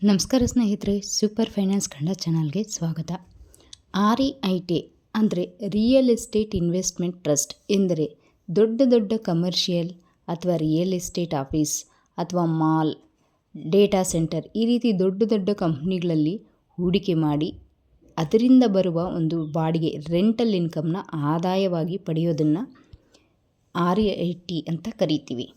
ನಮಸ್ಕಾರ ಸ್ನೇಹಿತರೆ, super finance Kannada ಚಾನಲ್ಗೆ ಸ್ವಾಗತ. REIT ಅಂದರೆ ರಿಯಲ್ ಎಸ್ಟೇಟ್ ಇನ್ವೆಸ್ಟ್ಮೆಂಟ್ ಟ್ರಸ್ಟ್ ಎಂದರೆ ದೊಡ್ಡ ದೊಡ್ಡ ಕಮರ್ಷಿಯಲ್ ಅಥವಾ ರಿಯಲ್ ಎಸ್ಟೇಟ್ ಆಫೀಸ್ ಅಥವಾ ಮಾಲ್, ಡೇಟಾ ಸೆಂಟರ್ ಈ ರೀತಿ ದೊಡ್ಡ ದೊಡ್ಡ ಕಂಪ್ನಿಗಳಲ್ಲಿ ಹೂಡಿಕೆ ಮಾಡಿ ಅದರಿಂದ ಬರುವ ಒಂದು ಬಾಡಿಗೆ ರೆಂಟಲ್ ಇನ್ಕಮ್ನ ಆದಾಯವಾಗಿ ಪಡೆಯೋದನ್ನು REIT ಅಂತ ಕರಿತೀವಿ.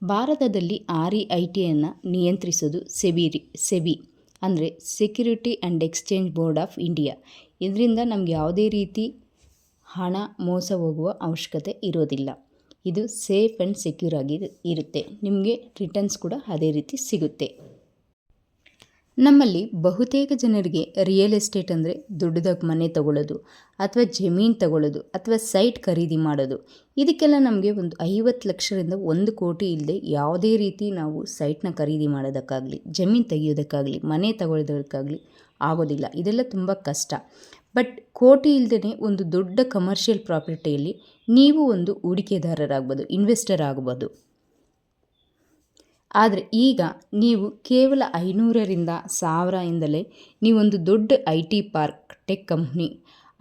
ಭಾರತದಲ್ಲಿ REITಯನ್ನು ನಿಯಂತ್ರಿಸೋದು ಸೆಬಿ ಅಂದರೆ security and exchange board of India. ಇದರಿಂದ ನಮಗೆ ಯಾವುದೇ ರೀತಿ ಹಣ ಮೋಸ ಹೋಗುವ ಅವಶ್ಯಕತೆ ಇರೋದಿಲ್ಲ. ಇದು ಸೇಫ್ ಆ್ಯಂಡ್ ಸೆಕ್ಯೂರ್ ಆಗಿ ಇರುತ್ತೆ. ನಿಮಗೆ ರಿಟರ್ನ್ಸ್ ಕೂಡ ಅದೇ ರೀತಿ ಸಿಗುತ್ತೆ. ನಮ್ಮಲ್ಲಿ ಬಹುತೇಕ ಜನರಿಗೆ ರಿಯಲ್ ಎಸ್ಟೇಟ್ ಅಂದರೆ ದೊಡ್ಡದಾಗಿ ಮನೆ ತಗೊಳ್ಳೋದು ಅಥವಾ ಜಮೀನು ತಗೊಳ್ಳೋದು ಅಥವಾ ಸೈಟ್ ಖರೀದಿ ಮಾಡೋದು. ಇದಕ್ಕೆಲ್ಲ ನಮಗೆ ಒಂದು 50 ಲಕ್ಷದಿಂದ 1 ಕೋಟಿ ಇಲ್ಲದೆ ಯಾವುದೇ ರೀತಿ ನಾವು ಸೈಟ್ನ ಖರೀದಿ ಮಾಡೋದಕ್ಕಾಗಲಿ, ಜಮೀನು ತೆಗೆಯೋದಕ್ಕಾಗಲಿ, ಮನೆ ತಗೊಳ್ಳೋದಕ್ಕಾಗಲಿ ಆಗೋದಿಲ್ಲ. ಇದೆಲ್ಲ ತುಂಬ ಕಷ್ಟ. ಬಟ್ ಕೋಟಿ ಇಲ್ಲದೇ ಒಂದು ದೊಡ್ಡ ಕಮರ್ಷಿಯಲ್ ಪ್ರಾಪರ್ಟಿಯಲ್ಲಿ ನೀವು ಒಂದು ಹೂಡಿಕೆದಾರರಾಗ್ಬೋದು, ಇನ್ವೆಸ್ಟರ್ ಆಗ್ಬೋದು. ಆದರೆ ಈಗ ನೀವು ಕೇವಲ 500ರಿಂದ 1000 ನೀವೊಂದು ದೊಡ್ಡ IT park, tech company,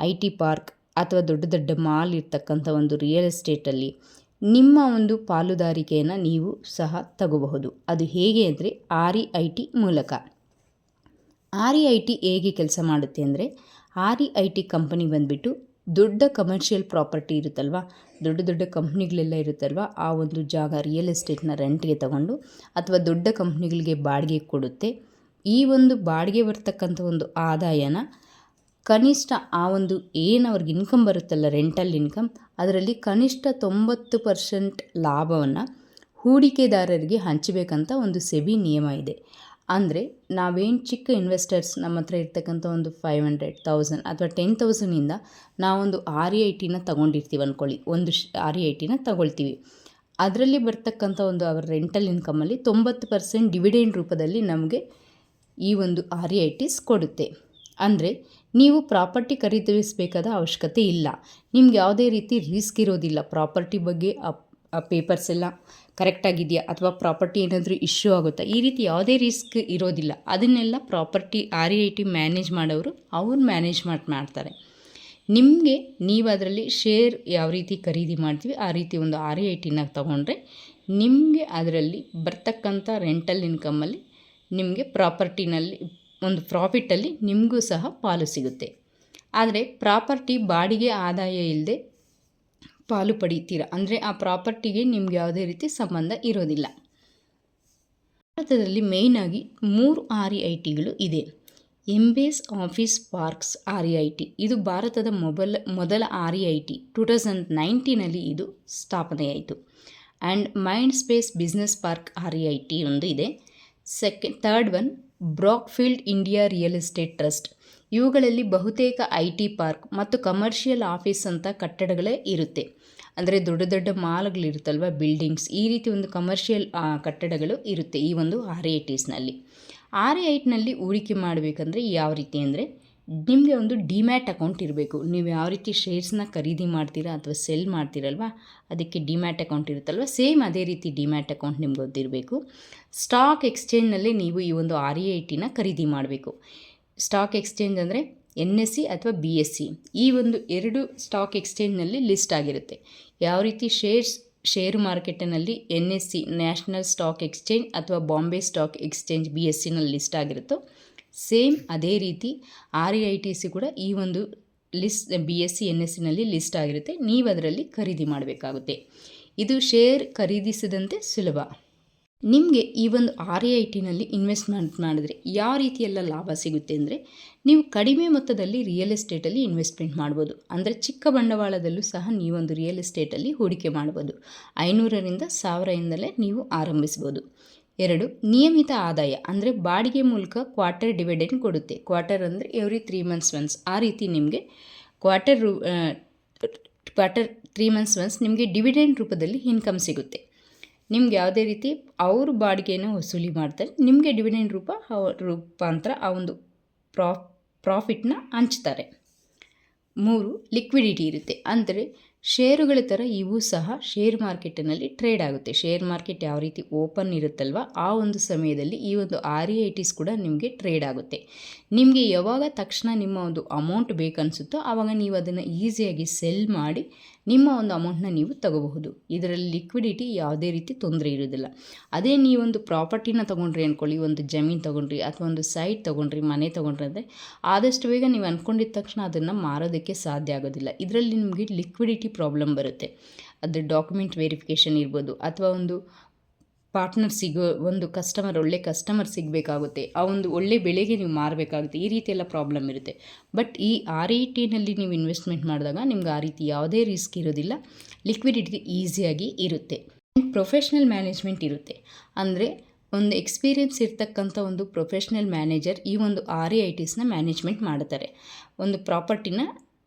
IT park ಅಥವಾ ದೊಡ್ಡ ದೊಡ್ಡ ಮಾಲ್ ಇರ್ತಕ್ಕಂಥ ಒಂದು ರಿಯಲ್ ಎಸ್ಟೇಟಲ್ಲಿ ನಿಮ್ಮ ಒಂದು ಪಾಲುದಾರಿಕೆಯನ್ನು ನೀವು ಸಹ ತಗೋಬಹುದು. ಅದು ಹೇಗೆ ಅಂದರೆ REIT ಮೂಲಕ. REIT ಹೇಗೆ ಕೆಲಸ ಮಾಡುತ್ತೆ ಅಂದರೆ REIT ಕಂಪನಿ ಬಂದುಬಿಟ್ಟು ದೊಡ್ಡ ಕಮರ್ಷಿಯಲ್ ಪ್ರಾಪರ್ಟಿ ಇರುತ್ತಲ್ವ, ದೊಡ್ಡ ದೊಡ್ಡ ಕಂಪ್ನಿಗಳೆಲ್ಲ ಇರುತ್ತಲ್ವ, ಆ ಒಂದು ಜಾಗ ರಿಯಲ್ ಎಸ್ಟೇಟ್ನ ರೆಂಟ್ಗೆ ತಗೊಂಡು ಅಥವಾ ದೊಡ್ಡ ಕಂಪ್ನಿಗಳಿಗೆ ಬಾಡಿಗೆ ಕೊಡುತ್ತೆ. ಈ ಒಂದು ಬಾಡಿಗೆ ಬರ್ತಕ್ಕಂಥ ಒಂದು ಆದಾಯನ ಕನಿಷ್ಠ ಆ ಒಂದು ಏನು ಅವ್ರಿಗೆ ಇನ್ಕಮ್ ಬರುತ್ತಲ್ಲ, ರೆಂಟಲ್ ಇನ್ಕಮ್, ಅದರಲ್ಲಿ ಕನಿಷ್ಠ 90% ಲಾಭವನ್ನು ಹೂಡಿಕೆದಾರರಿಗೆ ಹಂಚಬೇಕಂತ ಒಂದು ಸೆಬಿ ನಿಯಮ ಇದೆ. ಅಂದರೆ ನಾವೇನು ಚಿಕ್ಕ ಇನ್ವೆಸ್ಟರ್ಸ್ ನಮ್ಮ ಹತ್ರ ಇರ್ತಕ್ಕಂಥ ಒಂದು 500, 1000 ಅಥವಾ 10,000ಇಂದ ನಾವೊಂದು REITನ ತಗೊಂಡಿರ್ತೀವಿ ಅಂದ್ಕೊಳ್ಳಿ. ಒಂದು REITನ ತಗೊಳ್ತೀವಿ. ಅದರಲ್ಲಿ ಬರ್ತಕ್ಕಂಥ ಒಂದು ಅವರ ರೆಂಟಲ್ ಇನ್ಕಮಲ್ಲಿ 90% ಡಿವಿಡೆಂಡ್ ರೂಪದಲ್ಲಿ ನಮಗೆ ಈ ಒಂದು REITs ಕೊಡುತ್ತೆ. ಅಂದರೆ ನೀವು ಪ್ರಾಪರ್ಟಿ ಖರೀದಿಸಬೇಕಾದ ಅವಶ್ಯಕತೆ ಇಲ್ಲ. ನಿಮ್ಗೆ ಯಾವುದೇ ರೀತಿ ರಿಸ್ಕ್ ಇರೋದಿಲ್ಲ. ಪ್ರಾಪರ್ಟಿ ಬಗ್ಗೆ ಆ ಪೇಪರ್ಸ್ ಎಲ್ಲ ಕರೆಕ್ಟಾಗಿದೆಯಾ ಅಥವಾ ಪ್ರಾಪರ್ಟಿ ಏನಾದರೂ ಇಶ್ಯೂ ಆಗುತ್ತಾ, ಈ ರೀತಿ ಯಾವುದೇ ರಿಸ್ಕ್ ಇರೋದಿಲ್ಲ. ಅದನ್ನೆಲ್ಲ ಪ್ರಾಪರ್ಟಿ REIT ಮ್ಯಾನೇಜ್ ಮಾಡೋರು ಅವ್ರು ಮ್ಯಾನೇಜ್ಮೆಂಟ್ ಮಾಡ್ತಾರೆ. ನಿಮಗೆ ನೀವು ಅದರಲ್ಲಿ ಶೇರ್ ಯಾವ ರೀತಿ ಖರೀದಿ ಮಾಡ್ತೀವಿ ಆ ರೀತಿ ಒಂದು REITನ ತೊಗೊಂಡ್ರೆ ನಿಮಗೆ ಅದರಲ್ಲಿ ಬರ್ತಕ್ಕಂಥ ರೆಂಟಲ್ ಇನ್ಕಮಲ್ಲಿ ನಿಮಗೆ ಪ್ರಾಪರ್ಟಿನಲ್ಲಿ ಒಂದು ಪ್ರಾಫಿಟಲ್ಲಿ ನಿಮಗೂ ಸಹ ಪಾಲು ಸಿಗುತ್ತೆ. ಆದರೆ ಪ್ರಾಪರ್ಟಿ ಬಾಡಿಗೆ ಆದಾಯ ಇಲ್ಲದೆ ಪಾಲು ಪಡೀತೀರ ಅಂದರೆ ಆ ಪ್ರಾಪರ್ಟಿಗೆ ನಿಮ್ಗೆ ಯಾವುದೇ ರೀತಿ ಸಂಬಂಧ ಇರೋದಿಲ್ಲ. ಭಾರತದಲ್ಲಿ ಮೇಯ್ನಾಗಿ 3 REITಗಳು ಇದೆ. ಎಂಬೇಸ್ ಆಫೀಸ್ ಪಾರ್ಕ್ಸ್ REIT ಇದು ಭಾರತದ ಮೊದಲ REIT. 2019 ಇದು ಸ್ಥಾಪನೆಯಾಯಿತು. And mind space business park REIT ಒಂದು ಇದೆ. Third one Brookfield India real estate trust. ಇವುಗಳಲ್ಲಿ ಬಹುತೇಕ IT ಪಾರ್ಕ್ ಮತ್ತು ಕಮರ್ಷಿಯಲ್ ಆಫೀಸ್ ಅಂತ ಕಟ್ಟಡಗಳೇ ಇರುತ್ತೆ. ಅಂದರೆ ದೊಡ್ಡ ದೊಡ್ಡ ಮಾಲ್ಗಳಿರುತ್ತಲ್ವ, ಬಿಲ್ಡಿಂಗ್ಸ್, ಈ ರೀತಿ ಒಂದು ಕಮರ್ಷಿಯಲ್ ಕಟ್ಟಡಗಳು ಇರುತ್ತೆ ಈ ಒಂದು REITಸ್ನಲ್ಲಿ. REITನಲ್ಲಿ ಹೂಡಿಕೆ ಮಾಡಬೇಕಂದ್ರೆ ಯಾವ ರೀತಿ ಅಂದರೆ ನಿಮಗೆ ಒಂದು ಡಿಮ್ಯಾಟ್ ಅಕೌಂಟ್ ಇರಬೇಕು. ನೀವು ಯಾವ ರೀತಿ ಶೇರ್ಸ್ನ ಖರೀದಿ ಮಾಡ್ತೀರಾ ಅಥವಾ ಸೆಲ್ ಮಾಡ್ತೀರಲ್ವ, ಅದಕ್ಕೆ ಡಿಮ್ಯಾಟ್ ಅಕೌಂಟ್ ಇರುತ್ತಲ್ವ, ಸೇಮ್ ಅದೇ ರೀತಿ ಡಿಮ್ಯಾಟ್ ಅಕೌಂಟ್ ನಿಮ್ಗೆ ಗೊತ್ತಿರಬೇಕು. ಸ್ಟಾಕ್ ಎಕ್ಸ್ಚೇಂಜ್ನಲ್ಲಿ ನೀವು ಈ ಒಂದು REITನ ಖರೀದಿ ಮಾಡಬೇಕು. ಸ್ಟಾಕ್ ಎಕ್ಸ್ಚೇಂಜ್ ಅಂದರೆ NSE ಅಥವಾ BSE, ಈ ಒಂದು 2 ಸ್ಟಾಕ್ ಎಕ್ಸ್ಚೇಂಜ್ನಲ್ಲಿ ಲಿಸ್ಟ್ ಆಗಿರುತ್ತೆ. ಯಾವ ರೀತಿ ಷೇರು ಮಾರ್ಕೆಟಿನಲ್ಲಿ NSE ನ್ಯಾಷನಲ್ ಸ್ಟಾಕ್ ಎಕ್ಸ್ಚೇಂಜ್ ಅಥವಾ ಬಾಂಬೆ ಸ್ಟಾಕ್ ಎಕ್ಸ್ಚೇಂಜ್ BSEನಲ್ಲಿ ಲಿಸ್ಟ್ ಆಗಿರುತ್ತೋ ಸೇಮ್ ಅದೇ ರೀತಿ REITs ಕೂಡ ಈ ಒಂದು ಲಿಸ್ಟ್ BSE NSEನಲ್ಲಿ ಲಿಸ್ಟ್ ಆಗಿರುತ್ತೆ. ನೀವು ಅದರಲ್ಲಿ ಖರೀದಿ ಮಾಡಬೇಕಾಗುತ್ತೆ. ಇದು ಶೇರ್ ಖರೀದಿಸಿದಂತೆ ಸುಲಭ. ನಿಮಗೆ ಈ ಒಂದು REITನಲ್ಲಿ ಇನ್ವೆಸ್ಟ್ಮೆಂಟ್ ಮಾಡಿದ್ರೆ ಯಾವ ರೀತಿಯೆಲ್ಲ ಲಾಭ ಸಿಗುತ್ತೆ ಅಂದರೆ ನೀವು ಕಡಿಮೆ ಮೊತ್ತದಲ್ಲಿ ರಿಯಲ್ ಎಸ್ಟೇಟಲ್ಲಿ ಇನ್ವೆಸ್ಟ್ಮೆಂಟ್ ಮಾಡ್ಬೋದು. ಅಂದರೆ ಚಿಕ್ಕ ಬಂಡವಾಳದಲ್ಲೂ ಸಹ ನೀವೊಂದು ರಿಯಲ್ ಎಸ್ಟೇಟಲ್ಲಿ ಹೂಡಿಕೆ ಮಾಡ್ಬೋದು. 500ರಿಂದ 1000ಇಂದಲೇ ನೀವು ಆರಂಭಿಸ್ಬೋದು. 2 ನಿಯಮಿತ ಆದಾಯ ಅಂದರೆ ಬಾಡಿಗೆ ಮೂಲಕ ಕ್ವಾರ್ಟರ್ ಡಿವಿಡೆಂಡ್ ಕೊಡುತ್ತೆ. ಕ್ವಾರ್ಟರ್ ಅಂದರೆ ಎವ್ರಿ 3 months ಒನ್ಸ್. ಆ ರೀತಿ ನಿಮಗೆ ಕ್ವಾರ್ಟರ್ 3 months ಒನ್ಸ್ ನಿಮಗೆ ಡಿವಿಡೆಂಡ್ ರೂಪದಲ್ಲಿ ಇನ್ಕಮ್ ಸಿಗುತ್ತೆ. ನಿಮ್ಗೆ ಯಾವುದೇ ರೀತಿ ಅವರು ಬಾಡಿಗೆಯನ್ನು ವಸೂಲಿ ಮಾಡ್ತಾರೆ, ನಿಮಗೆ ಡಿವಿಡೆಂಡ್ ರೂಪಾಂತರ ಆ ಒಂದು ಪ್ರಾಫಿಟ್ನ ಹಂಚ್ತಾರೆ. 3 ಲಿಕ್ವಿಡಿಟಿ ಇರುತ್ತೆ. ಅಂದರೆ ಷೇರುಗಳ ಥರ ಇವು ಸಹ ಶೇರ್ ಮಾರ್ಕೆಟಿನಲ್ಲಿ ಟ್ರೇಡ್ ಆಗುತ್ತೆ. ಶೇರ್ ಮಾರ್ಕೆಟ್ ಯಾವ ರೀತಿ ಓಪನ್ ಇರುತ್ತಲ್ವ ಆ ಒಂದು ಸಮಯದಲ್ಲಿ ಈ ಒಂದು REITs ಕೂಡ ನಿಮಗೆ ಟ್ರೇಡ್ ಆಗುತ್ತೆ. ನಿಮಗೆ ಯಾವಾಗ ತಕ್ಷಣ ನಿಮ್ಮ ಒಂದು ಅಮೌಂಟ್ ಬೇಕನ್ಸುತ್ತೋ ಆವಾಗ ನೀವು ಅದನ್ನು ಈಸಿಯಾಗಿ ಸೆಲ್ ಮಾಡಿ ನಿಮ್ಮ ಒಂದು ಅಮೌಂಟ್ನ ನೀವು ತಗೋಬಹುದು. ಇದರಲ್ಲಿ ಲಿಕ್ವಿಡಿಟಿ ಯಾವುದೇ ರೀತಿ ತೊಂದರೆ ಇರೋದಿಲ್ಲ. ಅದೇ ನೀವೊಂದು ಪ್ರಾಪರ್ಟಿನ ತೊಗೊಂಡ್ರಿ ಅಂದ್ಕೊಳ್ಳಿ, ಒಂದು ಜಮೀನು ತೊಗೊಂಡ್ರಿ ಅಥವಾ ಒಂದು ಸೈಟ್ ತೊಗೊಂಡ್ರಿ, ಮನೆ ತೊಗೊಂಡ್ರಿ ಅಂದರೆ ಆದಷ್ಟು ಬೇಗ ನೀವು ಅಂದ್ಕೊಂಡಿದ್ದ ತಕ್ಷಣ ಅದನ್ನು ಮಾರೋದಕ್ಕೆ ಸಾಧ್ಯ ಆಗೋದಿಲ್ಲ. ಇದರಲ್ಲಿ ನಿಮಗೆ ಲಿಕ್ವಿಡಿಟಿ ಪ್ರಾಬ್ಲಮ್ ಬರುತ್ತೆ. ಅದು ಡಾಕ್ಯುಮೆಂಟ್ ವೆರಿಫಿಕೇಷನ್ ಇರ್ಬೋದು ಅಥವಾ ಒಂದು ಪಾರ್ಟ್ನರ್ ಒಂದು ಒಳ್ಳೆ ಕಸ್ಟಮರ್ ಸಿಗಬೇಕಾಗುತ್ತೆ, ಆ ಒಂದು ಒಳ್ಳೆ ಬೆಲೆಗೆ ನೀವು ಮಾರಬೇಕಾಗುತ್ತೆ. ಈ ರೀತಿ ಎಲ್ಲ ಪ್ರಾಬ್ಲಮ್ ಇರುತ್ತೆ. ಬಟ್ ಈ REITನಲ್ಲಿ ನೀವು ಇನ್ವೆಸ್ಟ್ಮೆಂಟ್ ಮಾಡಿದಾಗ ನಿಮ್ಗೆ ಆ ರೀತಿ ಯಾವುದೇ ರಿಸ್ಕ್ ಇರೋದಿಲ್ಲ. ಲಿಕ್ವಿಡಿಟಿ ಈಸಿಯಾಗಿ ಇರುತ್ತೆ. ಪ್ರೊಫೆಷ್ನಲ್ ಮ್ಯಾನೇಜ್ಮೆಂಟ್ ಇರುತ್ತೆ. ಅಂದರೆ ಒಂದು ಎಕ್ಸ್ಪೀರಿಯನ್ಸ್ ಇರ್ತಕ್ಕಂಥ ಒಂದು ಪ್ರೊಫೆಷ್ನಲ್ ಮ್ಯಾನೇಜರ್ ಈ ಒಂದು REITsನ ಮ್ಯಾನೇಜ್ಮೆಂಟ್ ಮಾಡ್ತಾರೆ, ಒಂದು ಪ್ರಾಪರ್ಟಿನ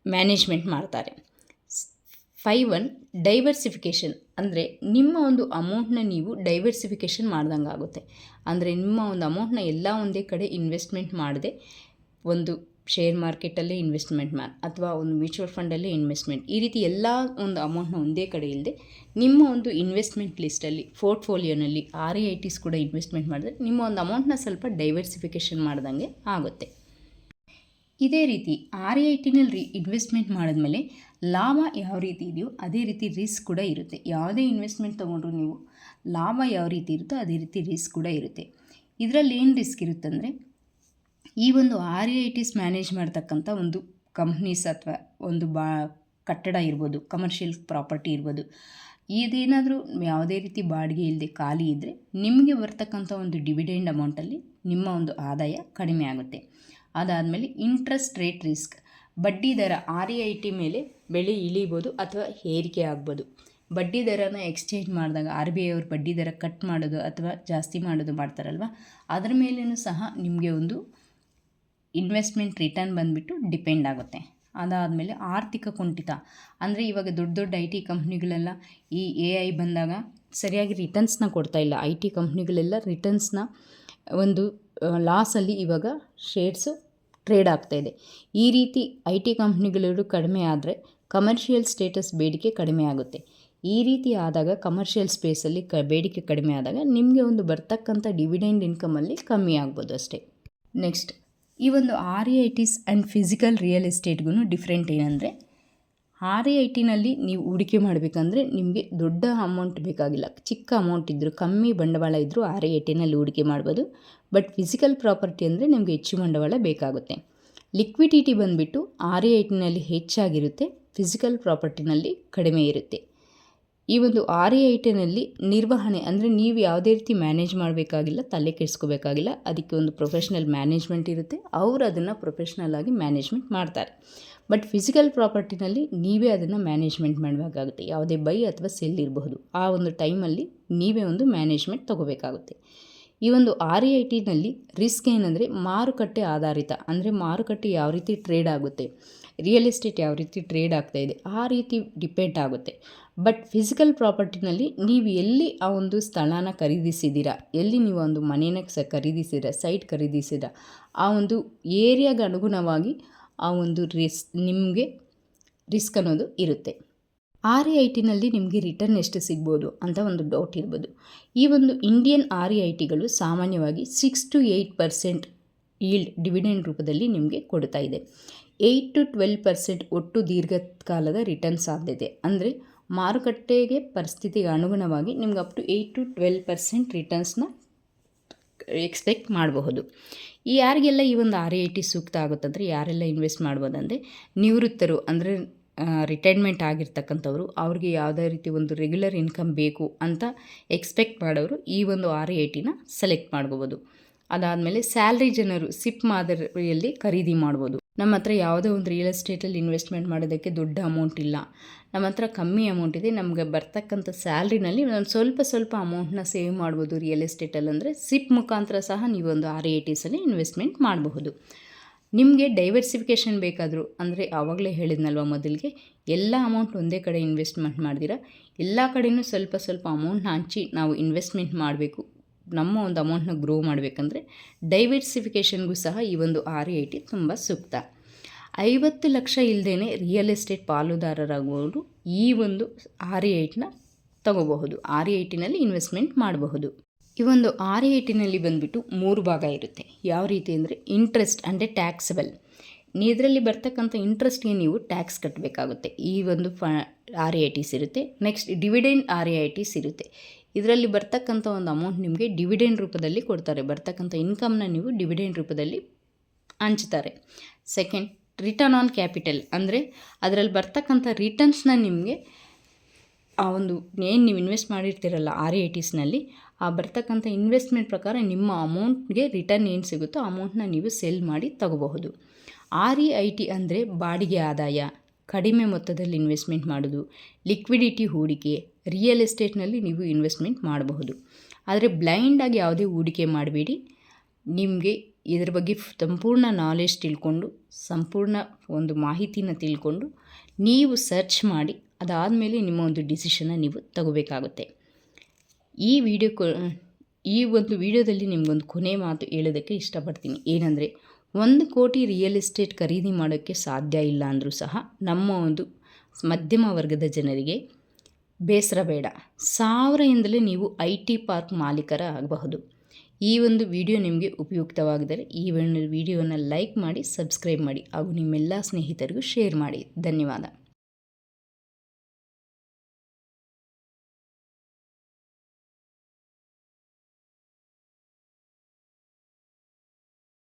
ಮ್ಯಾನೇಜ್ಮೆಂಟ್ ಮಾಡ್ತಾರೆ. 5 ಡೈವರ್ಸಿಫಿಕೇಷನ್ ಅಂದರೆ ನಿಮ್ಮ ಒಂದು ಅಮೌಂಟ್ನ ನೀವು ಡೈವರ್ಸಿಫಿಕೇಷನ್ ಮಾಡ್ದಂಗೆ ಆಗುತ್ತೆ. ಅಂದರೆ ನಿಮ್ಮ ಒಂದು ಅಮೌಂಟ್ನ ಎಲ್ಲ ಒಂದೇ ಕಡೆ ಇನ್ವೆಸ್ಟ್ಮೆಂಟ್ ಮಾಡದೆ ಒಂದು ಶೇರ್ ಮಾರ್ಕೆಟಲ್ಲೇ ಇನ್ವೆಸ್ಟ್ಮೆಂಟ್ ಅಥವಾ ಒಂದು ಮ್ಯೂಚುವಲ್ ಫಂಡಲ್ಲೇ ಇನ್ವೆಸ್ಟ್ಮೆಂಟ್, ಈ ರೀತಿ ಎಲ್ಲ ಒಂದು ಅಮೌಂಟ್ನ ಒಂದೇ ಕಡೆ ಇಲ್ಲದೆ ನಿಮ್ಮ ಒಂದು ಇನ್ವೆಸ್ಟ್ಮೆಂಟ್ ಲಿಸ್ಟಲ್ಲಿ ಪೋರ್ಟ್ಫೋಲಿಯೋನಲ್ಲಿ REITs ಕೂಡ ಇನ್ವೆಸ್ಟ್ಮೆಂಟ್ ಮಾಡಿದ್ರೆ ನಿಮ್ಮ ಒಂದು ಅಮೌಂಟ್ನ ಸ್ವಲ್ಪ ಡೈವರ್ಸಿಫಿಕೇಷನ್ ಮಾಡ್ದಂಗೆ ಆಗುತ್ತೆ. ಇದೇ ರೀತಿ REITನಲ್ಲಿ ಇನ್ವೆಸ್ಟ್ಮೆಂಟ್ ಮಾಡಿದ್ಮೇಲೆ ಲಾಭ ಯಾವ ರೀತಿ ಇದೆಯೋ ಅದೇ ರೀತಿ ರಿಸ್ಕ್ ಕೂಡ ಇರುತ್ತೆ. ಯಾವುದೇ ಇನ್ವೆಸ್ಟ್ಮೆಂಟ್ ತೊಗೊಂಡ್ರು ನೀವು ಲಾಭ ಯಾವ ರೀತಿ ಇರುತ್ತೋ ಅದೇ ರೀತಿ ರಿಸ್ಕ್ ಕೂಡ ಇರುತ್ತೆ. ಇದರಲ್ಲಿ ಏನು ರಿಸ್ಕ್ ಇರುತ್ತಂದರೆ ಈ ಒಂದು REITs ಮ್ಯಾನೇಜ್ ಮಾಡ್ತಕ್ಕಂಥ ಒಂದು ಕಂಪ್ನೀಸ್ ಅಥವಾ ಒಂದು ಕಟ್ಟಡ ಇರ್ಬೋದು, ಕಮರ್ಷಿಯಲ್ ಪ್ರಾಪರ್ಟಿ ಇರ್ಬೋದು, ಇದೇನಾದರೂ ಯಾವುದೇ ರೀತಿ ಬಾಡಿಗೆ ಇಲ್ಲದೆ ಖಾಲಿ ಇದ್ದರೆ ನಿಮಗೆ ಬರ್ತಕ್ಕಂಥ ಒಂದು ಡಿವಿಡೆಂಡ್ ಅಮೌಂಟಲ್ಲಿ ನಿಮ್ಮ ಒಂದು ಆದಾಯ ಕಡಿಮೆ ಆಗುತ್ತೆ. ಅದಾದಮೇಲೆ ಇಂಟ್ರೆಸ್ಟ್ ರೇಟ್ ರಿಸ್ಕ್, ಬಡ್ಡಿ ದರ REIT ಮೇಲೆ ಬೆಲೆ ಇಳಿಬೋದು ಅಥವಾ ಏರಿಕೆ ಆಗ್ಬೋದು. ಬಡ್ಡಿ ದರನ ಎಕ್ಸ್ಚೇಂಜ್ ಮಾಡಿದಾಗ RBI ಅವರು ಬಡ್ಡಿ ದರ ಕಟ್ ಮಾಡೋದು ಅಥವಾ ಜಾಸ್ತಿ ಮಾಡೋದು ಮಾಡ್ತಾರಲ್ವ, ಅದರ ಮೇಲೂ ಸಹ ನಿಮಗೆ ಒಂದು ಇನ್ವೆಸ್ಟ್ಮೆಂಟ್ ರಿಟರ್ನ್ ಬಂದುಬಿಟ್ಟು ಡಿಪೆಂಡ್ ಆಗುತ್ತೆ. ಅದಾದಮೇಲೆ ಆರ್ಥಿಕ ಕುಂಠಿತ ಅಂದರೆ ಇವಾಗ ದೊಡ್ಡ ದೊಡ್ಡ IT ಕಂಪ್ನಿಗಳೆಲ್ಲ ಈ AI ಬಂದಾಗ ಸರಿಯಾಗಿ ರಿಟರ್ನ್ಸ್ನ ಕೊಡ್ತಾಯಿಲ್ಲ. IT ಕಂಪ್ನಿಗಳೆಲ್ಲ ರಿಟರ್ನ್ಸ್ನ ಒಂದು ಲಾಸಲ್ಲಿ ಇವಾಗ ಶೇರ್ಸು ಟ್ರೇಡ್ ಆಗ್ತಾಯಿದೆ. ಈ ರೀತಿ IT ಕಂಪ್ನಿಗಳು ಕಡಿಮೆ ಆದರೆ ಕಮರ್ಷಿಯಲ್ ಸ್ಟೇಟಸ್ ಬೇಡಿಕೆ ಕಡಿಮೆ ಆಗುತ್ತೆ. ಈ ರೀತಿ ಆದಾಗ ಕಮರ್ಷಿಯಲ್ ಸ್ಪೇಸಲ್ಲಿ ಬೇಡಿಕೆ ಕಡಿಮೆ ಆದಾಗ ನಿಮಗೆ ಒಂದು ಬರ್ತಕ್ಕಂಥ ಡಿವಿಡೆಂಡ್ ಇನ್ಕಮಲ್ಲಿ ಕಮ್ಮಿ ಆಗ್ಬೋದು ಅಷ್ಟೇ. ನೆಕ್ಸ್ಟ್ ಈ ಒಂದು REITs ಆ್ಯಂಡ್ ಫಿಸಿಕಲ್ ರಿಯಲ್ ಎಸ್ಟೇಟ್ಗೂ ಡಿಫ್ರೆಂಟ್ ಏನಂದರೆ REITನಲ್ಲಿ ನೀವು ಹೂಡಿಕೆ ಮಾಡಬೇಕಂದ್ರೆ ನಿಮಗೆ ದೊಡ್ಡ ಅಮೌಂಟ್ ಬೇಕಾಗಿಲ್ಲ, ಚಿಕ್ಕ ಅಮೌಂಟ್ ಇದ್ದರೂ ಕಮ್ಮಿ ಬಂಡವಾಳ ಇದ್ದರೂ REITನಲ್ಲಿ ಹೂಡಿಕೆ ಮಾಡ್ಬೋದು. ಬಟ್ ಫಿಸಿಕಲ್ ಪ್ರಾಪರ್ಟಿ ಅಂದರೆ ನಿಮಗೆ ಹೆಚ್ಚು ಬಂಡವಾಳ ಬೇಕಾಗುತ್ತೆ. ಲಿಕ್ವಿಡಿಟಿ ಬಂದುಬಿಟ್ಟು REITನಲ್ಲಿ ಹೆಚ್ಚಾಗಿರುತ್ತೆ, ಫಿಸಿಕಲ್ ಪ್ರಾಪರ್ಟಿನಲ್ಲಿ ಕಡಿಮೆ ಇರುತ್ತೆ. ಈ ಒಂದು REITನಲ್ಲಿ ನಿರ್ವಹಣೆ ಅಂದರೆ ನೀವು ಯಾವುದೇ ರೀತಿ ಮ್ಯಾನೇಜ್ ಮಾಡಬೇಕಾಗಿಲ್ಲ, ತಲೆ ಕೆಡಿಸ್ಕೋಬೇಕಾಗಿಲ್ಲ. ಅದಕ್ಕೆ ಒಂದು ಪ್ರೊಫೆಷ್ನಲ್ ಮ್ಯಾನೇಜ್ಮೆಂಟ್ ಇರುತ್ತೆ, ಅವರು ಅದನ್ನು ಪ್ರೊಫೆಷ್ನಲ್ ಆಗಿ ಮ್ಯಾನೇಜ್ಮೆಂಟ್ ಮಾಡ್ತಾರೆ. ಬಟ್ ಫಿಸಿಕಲ್ ಪ್ರಾಪರ್ಟಿನಲ್ಲಿ ನೀವೇ ಅದನ್ನು ಮ್ಯಾನೇಜ್ಮೆಂಟ್ ಮಾಡಬೇಕಾಗುತ್ತೆ. ಯಾವುದೇ ಬೈ ಅಥವಾ ಸೆಲ್ ಇರಬಹುದು, ಆ ಒಂದು ಟೈಮಲ್ಲಿ ನೀವೇ ಒಂದು ಮ್ಯಾನೇಜ್ಮೆಂಟ್ ತೊಗೋಬೇಕಾಗುತ್ತೆ. ಈ ಒಂದು REITನಲ್ಲಿ ರಿಸ್ಕ್ ಏನಂದರೆ ಮಾರುಕಟ್ಟೆ ಆಧಾರಿತ, ಅಂದರೆ ಮಾರುಕಟ್ಟೆ ಯಾವ ರೀತಿ ಟ್ರೇಡ್ ಆಗುತ್ತೆ, ರಿಯಲ್ ಎಸ್ಟೇಟ್ ಯಾವ ರೀತಿ ಟ್ರೇಡ್ ಆಗ್ತಾಯಿದೆ ಆ ರೀತಿ ಡಿಪೆಂಡ್ ಆಗುತ್ತೆ. ಬಟ್ ಫಿಸಿಕಲ್ ಪ್ರಾಪರ್ಟಿನಲ್ಲಿ ನೀವು ಎಲ್ಲಿ ಆ ಒಂದು ಸ್ಥಳನ ಖರೀದಿಸಿದ್ದೀರಾ, ಎಲ್ಲಿ ನೀವು ಒಂದು ಮನೇನ ಖರೀದಿಸಿದ್ದೀರಾ, ಸೈಟ್ ಖರೀದಿಸಿದ್ದೀರಾ, ಆ ಒಂದು ಏರಿಯಾಗೆ ಅನುಗುಣವಾಗಿ ಆ ಒಂದು ನಿಮಗೆ ರಿಸ್ಕ್ ಅನ್ನೋದು ಇರುತ್ತೆ. REITನಲ್ಲಿ ನಿಮಗೆ ರಿಟರ್ನ್ ಎಷ್ಟು ಸಿಗ್ಬೋದು ಅಂತ ಒಂದು ಡೌಟ್ ಇರ್ಬೋದು. ಈ ಒಂದು ಇಂಡಿಯನ್ REITಗಳು ಸಾಮಾನ್ಯವಾಗಿ 6 to 8% ಈಲ್ಡ್ ಡಿವಿಡೆಂಡ್ ರೂಪದಲ್ಲಿ ನಿಮಗೆ ಕೊಡ್ತಾ ಇದೆ. 8 to 12% ಒಟ್ಟು ದೀರ್ಘಕಾಲದ ರಿಟರ್ನ್ ಸಾಧ್ಯತೆ, ಅಂದರೆ ಮಾರುಕಟ್ಟೆಗೆ ಪರಿಸ್ಥಿತಿಗೆ ಅನುಗುಣವಾಗಿ ನಿಮ್ಗೆ ಅಪ್ ಟು 8 to 12% ರಿಟರ್ನ್ಸ್ನ ಎಕ್ಸ್ಪೆಕ್ಟ್ ಮಾಡಬಹುದು. ಯಾರಿಗೆಲ್ಲ ಈ ಒಂದು REIT ಸೂಕ್ತ ಆಗುತ್ತಂದರೆ ಯಾರೆಲ್ಲ ಇನ್ವೆಸ್ಟ್ ಮಾಡ್ಬೋದಂದರೆ ನಿವೃತ್ತರು, ಅಂದರೆ ರಿಟೈರ್ಮೆಂಟ್ ಆಗಿರ್ತಕ್ಕಂಥವ್ರು, ಅವ್ರಿಗೆ ಯಾವುದೇ ರೀತಿ ಒಂದು ರೆಗ್ಯುಲರ್ ಇನ್ಕಮ್ ಬೇಕು ಅಂತ ಎಕ್ಸ್ಪೆಕ್ಟ್ ಮಾಡೋರು ಈ ಒಂದು REITನ ಸೆಲೆಕ್ಟ್ ಮಾಡ್ಕೋಬೋದು. ಅದಾದಮೇಲೆ ಸ್ಯಾಲ್ರಿ ಜನರು ಸಿಪ್ ಮಾದರಿಯಲ್ಲಿ ಖರೀದಿ ಮಾಡ್ಬೋದು. ನಮ್ಮ ಹತ್ರ ಯಾವುದೋ ಒಂದು ರಿಯಲ್ ಎಸ್ಟೇಟಲ್ಲಿ ಇನ್ವೆಸ್ಟ್ಮೆಂಟ್ ಮಾಡೋದಕ್ಕೆ ದೊಡ್ಡ ಅಮೌಂಟ್ ಇಲ್ಲ, ನಮ್ಮ ಹತ್ರ ಕಮ್ಮಿ ಅಮೌಂಟ್ ಇದೆ, ನಮಗೆ ಬರ್ತಕ್ಕಂಥ ಸ್ಯಾಲ್ರಿನಲ್ಲಿ ಒಂದು ಸ್ವಲ್ಪ ಅಮೌಂಟ್ನ ಸೇವ್ ಮಾಡ್ಬೋದು ರಿಯಲ್ ಎಸ್ಟೇಟಲ್ಲಿ ಅಂದರೆ ಸಿಪ್ ಮುಖಾಂತರ ಸಹ ನೀವೊಂದು REITಸಲ್ಲಿ ಇನ್ವೆಸ್ಟ್ಮೆಂಟ್ ಮಾಡಬಹುದು. ನಿಮಗೆ ಡೈವರ್ಸಿಫಿಕೇಷನ್ ಬೇಕಾದರೂ, ಅಂದರೆ ಆವಾಗಲೇ ಹೇಳಿದ್ನಲ್ವ ಮೊದಲಿಗೆ, ಎಲ್ಲ ಅಮೌಂಟ್ ಒಂದೇ ಕಡೆ ಇನ್ವೆಸ್ಟ್ಮೆಂಟ್ ಮಾಡ್ದಿರ ಎಲ್ಲ ಕಡೆಯೂ ಸ್ವಲ್ಪ ಅಮೌಂಟ್ನ ಹಂಚಿ ನಾವು ಇನ್ವೆಸ್ಟ್ಮೆಂಟ್ ಮಾಡಬೇಕು, ನಮ್ಮ ಒಂದು ಅಮೌಂಟ್ನ ಗ್ರೋ ಮಾಡಬೇಕಂದ್ರೆ ಡೈವರ್ಸಿಫಿಕೇಷನ್ಗೂ ಸಹ ಈ ಒಂದು REIT ತುಂಬ ಸೂಕ್ತ. 50 ಲಕ್ಷ ಇಲ್ಲದೇ ರಿಯಲ್ ಎಸ್ಟೇಟ್ ಪಾಲುದಾರರಾಗುವವರು ಈ ಒಂದು RE8ನ ತಗೋಬಹುದು. RE8ನಲ್ಲಿ ಇನ್ವೆಸ್ಟ್ಮೆಂಟ್ ಮಾಡಬಹುದು. ಈ ಒಂದು RE8ನಲ್ಲಿ ಬಂದುಬಿಟ್ಟು 3 ಭಾಗ ಇರುತ್ತೆ. ಯಾವ ರೀತಿ ಅಂದರೆ ಇಂಟ್ರೆಸ್ಟ್ ಅಂದರೆ ಟ್ಯಾಕ್ಸಬಲ್. ಇದರಲ್ಲಿ ಬರ್ತಕ್ಕಂಥ ಇಂಟ್ರೆಸ್ಟ್ಗೆ ನೀವು ಟ್ಯಾಕ್ಸ್ ಕಟ್ಟಬೇಕಾಗುತ್ತೆ. ಈ ಒಂದು RE8s ಇರುತ್ತೆ. ನೆಕ್ಸ್ಟ್ ಡಿವಿಡೆಂಡ್ RE8s ಇರುತ್ತೆ. ಇದರಲ್ಲಿ ಬರ್ತಕ್ಕಂಥ ಒಂದು ಅಮೌಂಟ್ ನಿಮಗೆ ಡಿವಿಡೆಂಡ್ ರೂಪದಲ್ಲಿ ಕೊಡ್ತಾರೆ. ಬರ್ತಕ್ಕಂಥ ಇನ್ಕಮ್ನ ನೀವು ಡಿವಿಡೆಂಡ್ ರೂಪದಲ್ಲಿ ಹಂಚ್ತಾರೆ. ಸೆಕೆಂಡ್ ರಿಟರ್ನ್ ಆನ್ ಕ್ಯಾಪಿಟಲ್ ಅಂದರೆ ಅದರಲ್ಲಿ ಬರ್ತಕ್ಕಂಥ ರಿಟರ್ನ್ಸ್ನ ನಿಮಗೆ ಆ ಒಂದು ಏನು ನೀವು ಇನ್ವೆಸ್ಟ್ ಮಾಡಿರ್ತೀರಲ್ಲ RE8sನಲ್ಲಿ ಆ ಬರ್ತಕ್ಕಂಥ ಇನ್ವೆಸ್ಟ್ಮೆಂಟ್ ಪ್ರಕಾರ ನಿಮ್ಮ ಅಮೌಂಟ್ಗೆ ರಿಟರ್ನ್ ಏನು ಸಿಗುತ್ತೋ ಆ ಅಮೌಂಟ್ನ ನೀವು ಸೆಲ್ ಮಾಡಿ ತಗೋಬಹುದು. RE8 ಅಂದರೆ ಬಾಡಿಗೆ ಆದಾಯ, ಕಡಿಮೆ ಮೊತ್ತದಲ್ಲಿ ಇನ್ವೆಸ್ಟ್ಮೆಂಟ್ ಮಾಡೋದು, ಲಿಕ್ವಿಡಿಟಿ ಹೂಡಿಕೆ, ರಿಯಲ್ ಎಸ್ಟೇಟ್ನಲ್ಲಿ ನೀವು ಇನ್ವೆಸ್ಟ್ಮೆಂಟ್ ಮಾಡಬಹುದು. ಆದರೆ ಬ್ಲೈಂಡಾಗಿ ಯಾವುದೇ ಹೂಡಿಕೆ ಮಾಡಬೇಡಿ. ನಿಮಗೆ ಇದರ ಬಗ್ಗೆ ಸಂಪೂರ್ಣ ನಾಲೆಜ್ ತಿಳ್ಕೊಂಡು ಸಂಪೂರ್ಣ ಒಂದು ಮಾಹಿತಿನ ತಿಳ್ಕೊಂಡು ನೀವು ಸರ್ಚ್ ಮಾಡಿ ಅದಾದಮೇಲೆ ನಿಮ್ಮ ಒಂದು ಡಿಸಿಷನ್ನ ನೀವು ತಗೋಬೇಕಾಗುತ್ತೆ. ಈ ಒಂದು ವಿಡಿಯೋದಲ್ಲಿ ನಿಮಗೊಂದು ಕೊನೆ ಮಾತು ಹೇಳೋದಕ್ಕೆ ಇಷ್ಟಪಡ್ತೀನಿ. ಏನಂದರೆ 1 ಕೋಟಿ ರಿಯಲ್ ಎಸ್ಟೇಟ್ ಖರೀದಿ ಮಾಡೋಕ್ಕೆ ಸಾಧ್ಯ ಇಲ್ಲ ಅಂದರೂ ಸಹ ನಮ್ಮ ಒಂದು ಮಧ್ಯಮ ವರ್ಗದ ಜನರಿಗೆ ಬೇಸರ ಬೇಡ. 1000ಯಿಂದಲೇ ನೀವು IT ಪಾರ್ಕ್ ಮಾಲೀಕರ ಆಗಬಹುದು. ಈ ಒಂದು ವಿಡಿಯೋ ನಿಮಗೆ ಉಪಯುಕ್ತವಾಗಿದ್ದರೆ ಈ ಒಂದು ವಿಡಿಯೋನ ಲೈಕ್ ಮಾಡಿ, ಸಬ್ಸ್ಕ್ರೈಬ್ ಮಾಡಿ ಹಾಗೂ ನಿಮ್ಮೆಲ್ಲ ಸ್ನೇಹಿತರಿಗೂ ಶೇರ್ ಮಾಡಿ. ಧನ್ಯವಾದ.